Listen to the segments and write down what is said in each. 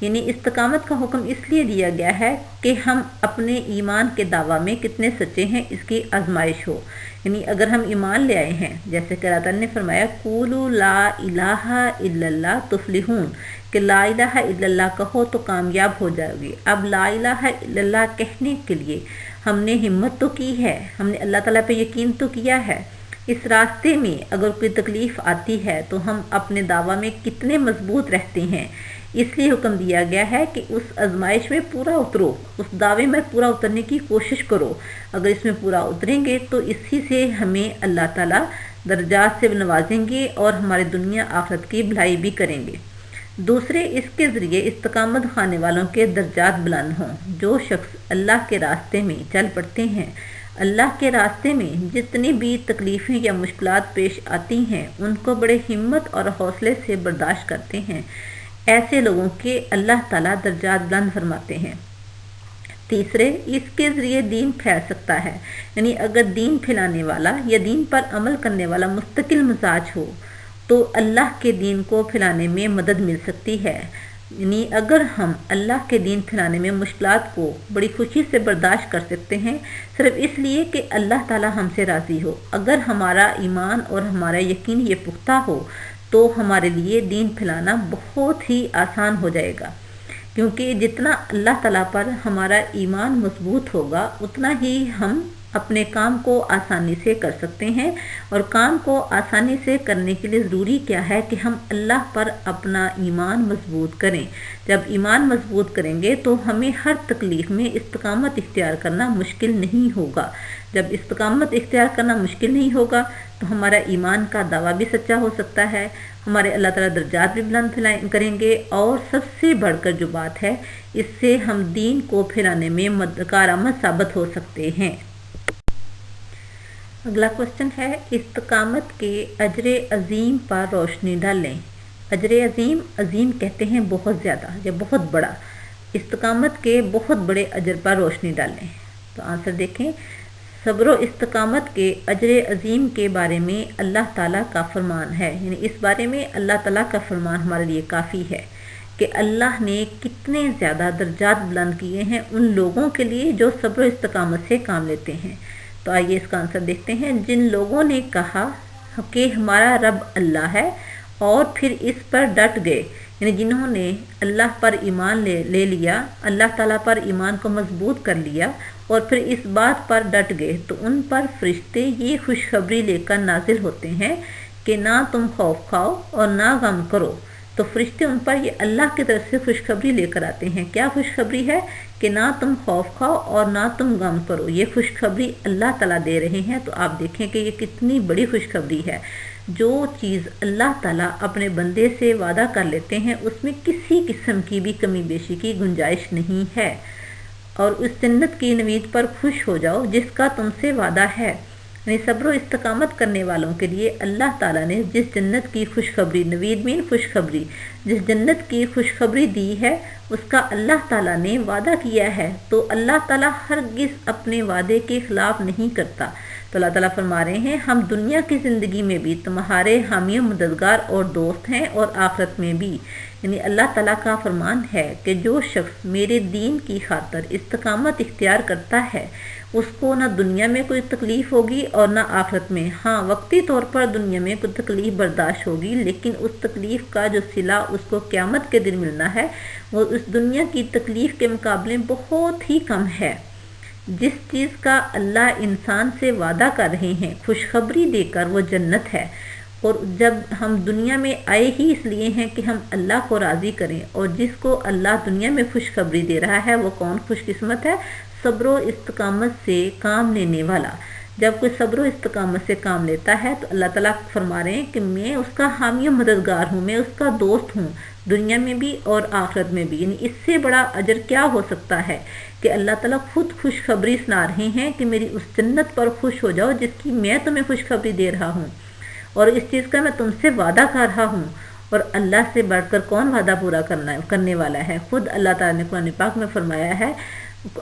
یعنی استقامت کا حکم اس لیے دیا گیا ہے کہ ہم اپنے ایمان کے دعویٰ میں کتنے سچے ہیں اس کی آزمائش ہو۔ یعنی اگر ہم ایمان لے آئے ہیں، جیسے کہ اللہ تعالیٰ نے فرمایا قولوا لا الہ الا اللہ تفلحون، کہ لا الہ الا اللہ کہو تو کامیاب ہو جاؤ گی۔ اب لا الہ الا اللہ کہنے کے لیے ہم نے ہمت تو کی ہے، ہم نے اللہ تعالیٰ پہ یقین تو کیا ہے۔ اس راستے میں اگر کوئی تکلیف آتی ہے تو ہم اپنے دعویٰ میں کتنے مضبوط رہتے ہیں، اس لیے حکم دیا گیا ہے کہ اس آزمائش میں پورا اترو، اس دعوے میں پورا اترنے کی کوشش کرو۔ اگر اس میں پورا اتریں گے تو اسی سے ہمیں اللہ تعالیٰ درجات سے نوازیں گے اور ہمارے دنیا آخرت کی بھلائی بھی کریں گے۔ دوسرے، اس کے ذریعے استقامت کھانے والوں کے درجات بلند ہوں۔ جو شخص اللہ کے راستے میں چل پڑتے ہیں، اللہ کے راستے میں جتنی بھی تکلیفیں یا مشکلات پیش آتی ہیں ان کو بڑے ہمت اور حوصلے سے برداشت کرتے ہیں، ایسے لوگوں کے اللہ تعالیٰ درجات بلند فرماتے ہیں۔ تیسرے، اس کے ذریعے دین پھیل سکتا ہے، یعنی اگر دین پھیلانے والا یا دین پر عمل کرنے والا مستقل مزاج ہو تو اللہ کے دین کو پھیلانے میں مدد مل سکتی ہے۔ یعنی اگر ہم اللہ کے دین پھیلانے میں مشکلات کو بڑی خوشی سے برداشت کر سکتے ہیں صرف اس لیے کہ اللہ تعالیٰ ہم سے راضی ہو، اگر ہمارا ایمان اور ہمارا یقین یہ پختہ ہو تو ہمارے لیے دین پھیلانا بہت ہی آسان ہو جائے گا، کیونکہ جتنا اللہ تعالیٰ پر ہمارا ایمان مضبوط ہوگا اتنا ہی ہم اپنے کام کو آسانی سے کر سکتے ہیں۔ اور کام کو آسانی سے کرنے کے لیے ضروری کیا ہے کہ ہم اللہ پر اپنا ایمان مضبوط کریں۔ جب ایمان مضبوط کریں گے تو ہمیں ہر تکلیف میں استقامت اختیار کرنا مشکل نہیں ہوگا۔ جب استقامت اختیار کرنا مشکل نہیں ہوگا تو ہمارا ایمان کا دعویٰ بھی سچا ہو سکتا ہے، ہمارے اللہ تعالیٰ درجات بھی بلند کریں گے، اور سب سے بڑھ کر جو بات ہے اس سے ہم دین کو پھیلانے میں کارآمد ثابت ہو سکتے ہیں۔ اگلا کوشچن ہے، استقامت کے اجر عظیم پر روشنی ڈالیں۔ اجر عظیم، عظیم کہتے ہیں بہت زیادہ یا بہت بڑا، استقامت کے بہت بڑے اجر پر روشنی ڈالیں۔ تو آنسر دیکھیں، صبر و استقامت کے اجر عظیم کے بارے میں اللہ تعالیٰ کا فرمان ہے، یعنی اس بارے میں اللہ تعالیٰ کا فرمان ہمارے لیے کافی ہے کہ اللہ نے کتنے زیادہ درجات بلند کیے ہیں ان لوگوں کے لیے جو صبر و استقامت سے کام لیتے ہیں۔ تو آئیے اس کا آنسر دیکھتے ہیں۔ جن لوگوں نے کہا کہ ہمارا رب اللہ ہے اور پھر اس پر ڈٹ گئے، یعنی جنہوں نے اللہ پر ایمان لے لیا، اللہ تعالیٰ پر ایمان کو مضبوط کر لیا اور پھر اس بات پر ڈٹ گئے، تو ان پر فرشتے یہ خوشخبری لے کر نازل ہوتے ہیں کہ نہ تم خوف کھاؤ اور نہ غم کرو۔ تو فرشتے ان پر یہ اللہ کی طرف سے خوشخبری لے کر آتے ہیں۔ کیا خوشخبری ہے؟ کہ نہ تم خوف کھاؤ اور نہ تم غم کرو۔ یہ خوشخبری اللہ تعالیٰ دے رہے ہیں۔ تو آپ دیکھیں کہ یہ کتنی بڑی خوشخبری ہے۔ جو چیز اللہ تعالیٰ اپنے بندے سے وعدہ کر لیتے ہیں اس میں کسی قسم کی بھی کمی بیشی کی گنجائش نہیں ہے۔ اور اس جنت کی نوید پر خوش ہو جاؤ جس کا تم سے وعدہ ہے۔ یعنی صبر و استقامت کرنے والوں کے لیے اللہ تعالیٰ نے جس جنت کی خوشخبری، نوید مین خوشخبری، جس جنت کی خوشخبری دی ہے اس کا اللہ تعالیٰ نے وعدہ کیا ہے، تو اللہ تعالیٰ ہرگز اپنے وعدے کے خلاف نہیں کرتا۔ تو اللہ تعالیٰ فرما رہے ہیں ہم دنیا کی زندگی میں بھی تمہارے حامی و مددگار اور دوست ہیں اور آخرت میں بھی۔ یعنی اللہ تعالیٰ کا فرمان ہے کہ جو شخص میرے دین کی خاطر استقامت اختیار کرتا ہے اس کو نہ دنیا میں کوئی تکلیف ہوگی اور نہ آخرت میں۔ ہاں، وقتی طور پر دنیا میں کوئی تکلیف برداشت ہوگی، لیکن اس تکلیف کا جو صلہ اس کو قیامت کے دن ملنا ہے وہ اس دنیا کی تکلیف کے مقابلے بہت ہی کم ہے۔ جس چیز کا اللہ انسان سے وعدہ کر رہے ہیں خوشخبری دے کر، وہ جنت ہے۔ اور جب ہم دنیا میں آئے ہی اس لیے ہیں کہ ہم اللہ کو راضی کریں، اور جس کو اللہ دنیا میں خوشخبری دے رہا ہے وہ کون خوش قسمت ہے؟ صبر و استقامت سے کام لینے والا۔ جب کوئی صبر و استقامت سے کام لیتا ہے تو اللہ تعالیٰ فرما رہے ہیں کہ میں اس کا حامی و مددگار ہوں، میں اس کا دوست ہوں، دنیا میں بھی اور آخرت میں بھی۔ یعنی اس سے بڑا اجر کیا ہو سکتا ہے کہ اللہ تعالیٰ خود خوشخبری سنا رہے ہیں کہ میری اس جنت پر خوش ہو جاؤ جس کی میں تمہیں خوشخبری دے رہا ہوں، اور اس چیز کا میں تم سے وعدہ کر رہا ہوں۔ اور اللہ سے بڑھ کر کون وعدہ پورا کرنے والا ہے؟ خود اللہ تعالیٰ نے قرآن پاک میں فرمایا ہے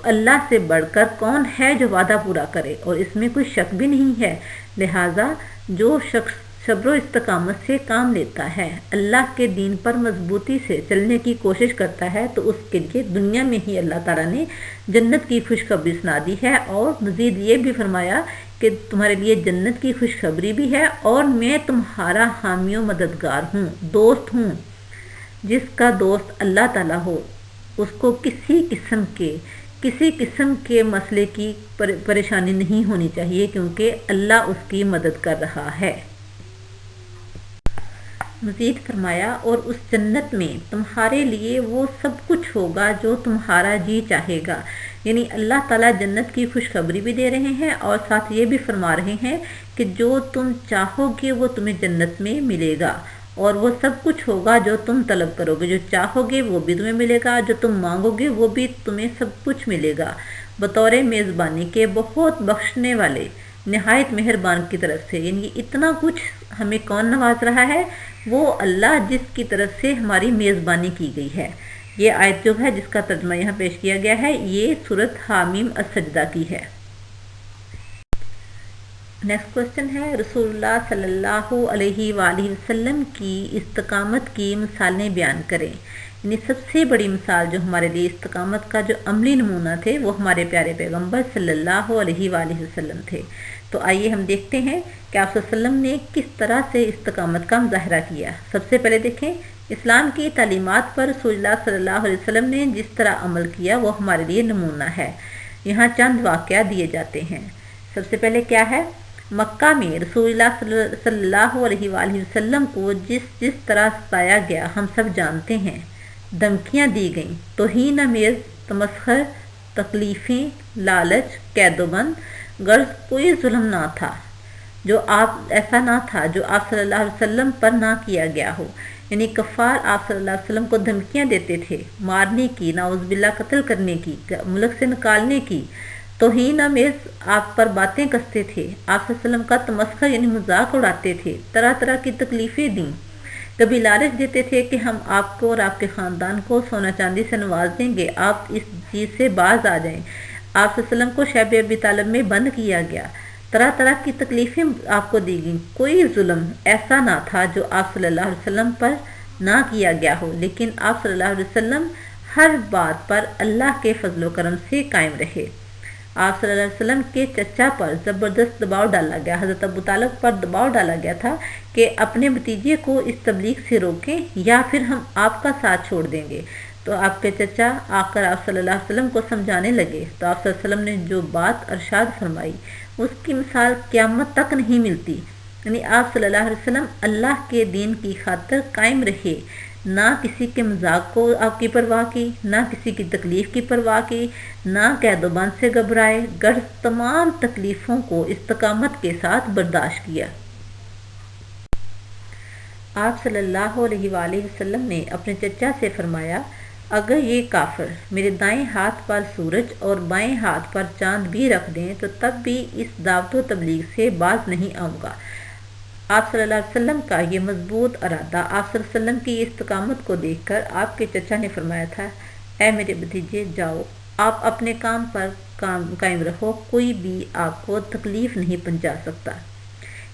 اللہ سے بڑھ کر کون ہے جو وعدہ پورا کرے، اور اس میں کوئی شک بھی نہیں ہے۔ لہٰذا جو شخص صبر و استقامت سے کام لیتا ہے، اللہ کے دین پر مضبوطی سے چلنے کی کوشش کرتا ہے، تو اس کے لیے دنیا میں ہی اللہ تعالیٰ نے جنت کی خوشخبری سنا دی ہے، اور مزید یہ بھی فرمایا کہ تمہارے لیے جنت کی خوشخبری بھی ہے، اور میں تمہارا حامی و مددگار ہوں، دوست ہوں۔ جس کا دوست اللہ تعالیٰ ہو اس کو کسی قسم کے مسئلے کی پریشانی نہیں ہونی چاہیے، کیونکہ اللہ اس کی مدد کر رہا ہے۔ مزید فرمایا، اور اس جنت میں تمہارے لیے وہ سب کچھ ہوگا جو تمہارا جی چاہے گا۔ یعنی اللہ تعالیٰ جنت کی خوشخبری بھی دے رہے ہیں، اور ساتھ یہ بھی فرما رہے ہیں کہ جو تم چاہو گے وہ تمہیں جنت میں ملے گا، اور وہ سب کچھ ہوگا جو تم طلب کرو گے، جو چاہو گے وہ بھی تمہیں ملے گا، جو تم مانگو گے وہ بھی تمہیں سب کچھ ملے گا، بطور میزبانی کے بہت بخشنے والے نہایت مہربان کی طرف سے۔ یعنی اتنا کچھ ہمیں کون نواز رہا ہے؟ وہ اللہ جس کی طرف سے ہماری میزبانی کی گئی ہے۔ یہ آیت جو ہے جس کا ترجمہ یہاں پیش کیا گیا ہے، یہ سورۃ حامیم السجدہ کی ہے۔ نیکسٹ کوشچن ہے، رسول اللہ صلی اللہ علیہ وآلہ وسلم کی استقامت کی مثالیں بیان کریں۔ یعنی سب سے بڑی مثال جو ہمارے لیے استقامت کا جو عملی نمونہ تھے وہ ہمارے پیارے پیغمبر صلی اللہ علیہ وآلہ وسلم تھے۔ تو آئیے ہم دیکھتے ہیں کہ آپ صلی اللہ علیہ وسلم نے کس طرح سے استقامت کا مظاہرہ کیا۔ سب سے پہلے دیکھیں، اسلام کی تعلیمات پر رسول اللہ صلی اللہ علیہ وسلم نے جس طرح عمل کیا وہ ہمارے لیے نمونہ ہے۔ یہاں چند واقعات دیے جاتے ہیں۔ سب سے پہلے کیا ہے؟ مکہ میں رسول اللہ صلی اللہ علیہ وآلہ وسلم کو جس طرح ستایا گیا ہم سب جانتے ہیں۔ دھمکیاں دی گئیں، توہین آمیز تمسخر، تکلیفیں، لالچ، قید و بند، غرض کوئی ظلم نہ تھا جو ایسا نہ تھا جو آپ صلی اللہ علیہ وسلم پر نہ کیا گیا ہو۔ یعنی کفار آپ صلی اللہ علیہ وسلم کو دھمکیاں دیتے تھے، مارنے کی، نعوذ باللہ قتل کرنے کی، ملک سے نکالنے کی، توہین آمیز آپ پر باتیں کستے تھے، آپ صلی اللہ علیہ وسلم کا تمسخر یعنی مذاق اڑاتے تھے، طرح طرح کی تکلیفیں دیں، کبھی لالچ دیتے تھے کہ ہم آپ کو اور آپ کے خاندان کو سونا چاندی سے نواز دیں گے، آپ اس چیز سے باز آ جائیں۔ آپ صلی اللہ علیہ وسلم کو شیب ابی طالب میں بند کیا گیا، طرح طرح کی تکلیفیں آپ کو دی گئیں، کوئی ظلم ایسا نہ تھا جو آپ صلی اللہ علیہ وسلم پر نہ کیا گیا ہو، لیکن آپ صلی اللہ علیہ وسلم ہر بات پر اللہ کے فضل و کرم سے قائم رہے۔ آپ صلی اللہ علیہ وسلم کے چچا پر زبردست دباؤ ڈالا گیا، حضرت ابو طالب پر دباؤ ڈالا گیا تھا کہ اپنے بھتیجے کو اس تبلیغ سے روکیں یا پھر ہم آپ کا ساتھ چھوڑ دیں گے۔ تو آپ کے چچا آ کر آپ صلی اللہ علیہ وسلم کو سمجھانے لگے، تو آپ صلی اللہ علیہ وسلم نے جو بات ارشاد فرمائی اس کی مثال قیامت تک نہیں ملتی۔ یعنی آپ صلی اللہ علیہ وسلم اللہ کے دین کی خاطر قائم رہے، نہ کسی کے مذاق کو آپ کی پرواہ کی، نہ کسی کی تکلیف کی پرواہ کی، نہ قید و بند سے گھبرائے، غرض تمام تکلیفوں کو استقامت کے ساتھ برداشت کیا۔ آپ صلی اللہ علیہ وآلہ وسلم نے اپنے چچا سے فرمایا، اگر یہ کافر میرے دائیں ہاتھ پر سورج اور بائیں ہاتھ پر چاند بھی رکھ دیں تو تب بھی اس دعوت و تبلیغ سے باز نہیں آؤں گا۔ آپ صلی اللہ علیہ وسلم کا یہ مضبوط ارادہ، آپ صلی اللہ علیہ وسلم کی استقامت کو دیکھ کر آپ کے چچا نے فرمایا تھا، اے میرے بھتیجے جاؤ، آپ اپنے کام پر قائم رہو، کوئی بھی آپ کو تکلیف نہیں پہنچا سکتا۔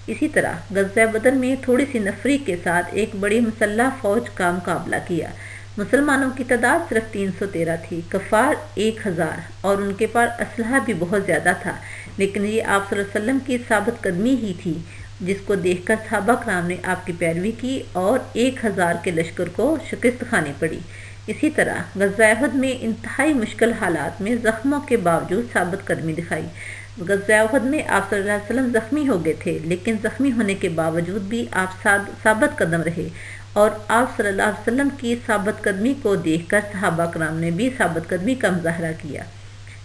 اسی طرح غزوہ بدر میں تھوڑی سی نفری کے ساتھ ایک بڑی مسلح فوج کا مقابلہ کیا۔ مسلمانوں کی تعداد صرف 313 تھی، کفار 1000، اور ان کے پاس اسلحہ بھی بہت زیادہ تھا، لیکن یہ آپ صلی اللہ علیہ وسلم کی ثابت قدمی ہی تھی جس کو دیکھ کر صحابہ کرام نے آپ کی پیروی کی اور 1000 کے لشکر کو شکست کھانی پڑی۔ اسی طرح غزوہ احد میں انتہائی مشکل حالات میں زخموں کے باوجود ثابت قدمی دکھائی۔ غزوہ احد میں آپ صلی اللہ علیہ وسلم زخمی ہو گئے تھے، لیکن زخمی ہونے کے باوجود بھی آپ ثابت قدم رہے، اور آپ صلی اللہ علیہ وسلم کی ثابت قدمی کو دیکھ کر صحابہ کرام نے بھی ثابت قدمی کا مظاہرہ کیا۔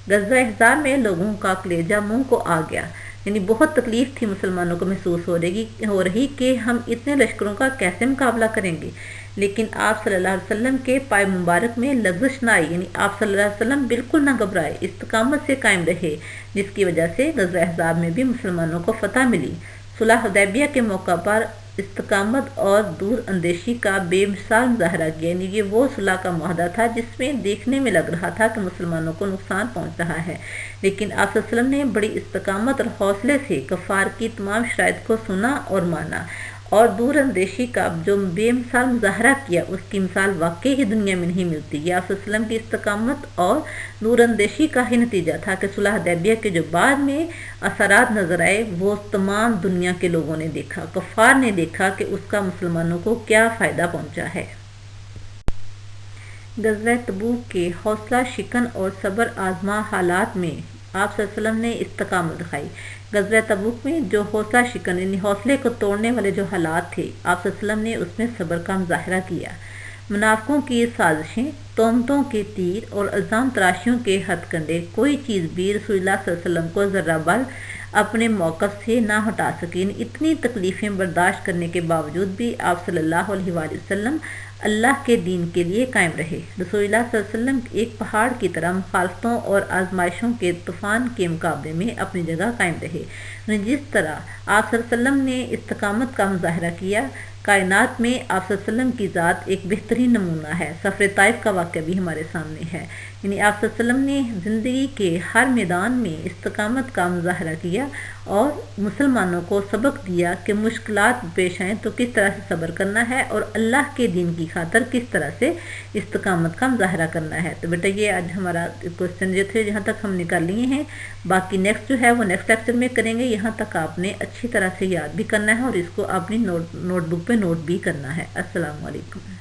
غزوہ احزاب میں لوگوں کا کلیجہ منہ کو آ گیا، یعنی بہت تکلیف تھی مسلمانوں کو محسوس ہو رہی کہ ہم اتنے لشکروں کا کیسے مقابلہ کریں گے، لیکن آپ صلی اللہ علیہ وسلم کے پائے مبارک میں لغزش نہ آئی، یعنی آپ صلی اللہ علیہ وسلم بالکل نہ گھبرائے، استقامت سے قائم رہے، جس کی وجہ سے غزوہ احزاب میں بھی مسلمانوں کو فتح ملی۔ صلح حدیبیہ کے موقع پر استقامت اور دور اندیشی کا بے مثال مظاہرہ کیا، یعنی یہ وہ صلح کا معاہدہ تھا جس میں دیکھنے میں لگ رہا تھا کہ مسلمانوں کو نقصان پہنچ رہا ہے، لیکن آپ صلی اللہ علیہ وسلم نے بڑی استقامت اور حوصلے سے کفار کی تمام شرائط کو سنا اور مانا، اور دور اندیشی کا جو بے مثال مظاہرہ کیا اس کی مثال واقعی ہی دنیا میں نہیں ملتی۔ یہ آپ صلی اللہ علیہ وسلم کی استقامت اور دور اندیشی کا ہی نتیجہ تھا کہ صلح حدیبیہ کے جو بعد میں اثرات نظر آئے وہ تمام دنیا کے لوگوں نے دیکھا، کفار نے دیکھا کہ اس کا مسلمانوں کو کیا فائدہ پہنچا ہے۔ غزوہ تبوک کے حوصلہ شکن اور صبر آزما حالات میں آپ صلی اللہ علیہ وسلم نے استقامت دکھائی۔ غزوہ تبوک میں جو حوصلہ شکن یعنی حوصلے کو توڑنے والے جو حالات تھے، آپ صلی اللہ علیہ وسلم نے اس میں صبر کا مظاہرہ کیا۔ منافقوں کی سازشیں، تہمتوں کے تیر اور الزام تراشیوں کے ہتھ کنڈے، کوئی چیز بھی رسول اللہ صلی اللہ علیہ وسلم کو ذرہ بھر اپنے موقف سے نہ ہٹا سکیں۔ اتنی تکلیفیں برداشت کرنے کے باوجود بھی آپ صلی اللہ علیہ وآلہ وسلم اللہ کے دین کے لیے قائم رہے۔ رسول اللہ صلی اللہ علیہ وسلم ایک پہاڑ کی طرح مخالفتوں اور آزمائشوں کے طوفان کے مقابلے میں اپنی جگہ قائم رہے۔ جس طرح آپ صلی اللہ علیہ وسلم نے استقامت کا مظاہرہ کیا، کائنات میں آپ صلی اللہ علیہ وسلم کی ذات ایک بہترین نمونہ ہے۔ سفر طائف کا واقعہ بھی ہمارے سامنے ہے، یعنی آپ صلی اللہ علیہ وسلم نے زندگی کے ہر میدان میں استقامت کا مظاہرہ کیا اور مسلمانوں کو سبق دیا کہ مشکلات پیش آئیں تو کس طرح سے صبر کرنا ہے اور اللہ کے دین کی خاطر کس طرح سے استقامت کا مظاہرہ کرنا ہے۔ تو بیٹا یہ آج ہمارا کوشچن جو تھے جہاں تک ہم نے کر لیے ہیں، باقی نیکسٹ جو ہے وہ نیکسٹ لیکچر میں کریں گے۔ یہاں تک آپ نے اچھی طرح سے یاد بھی کرنا ہے اور اس کو اپنی نوٹ بک پہ نوٹ بھی کرنا ہے۔ السلام علیکم۔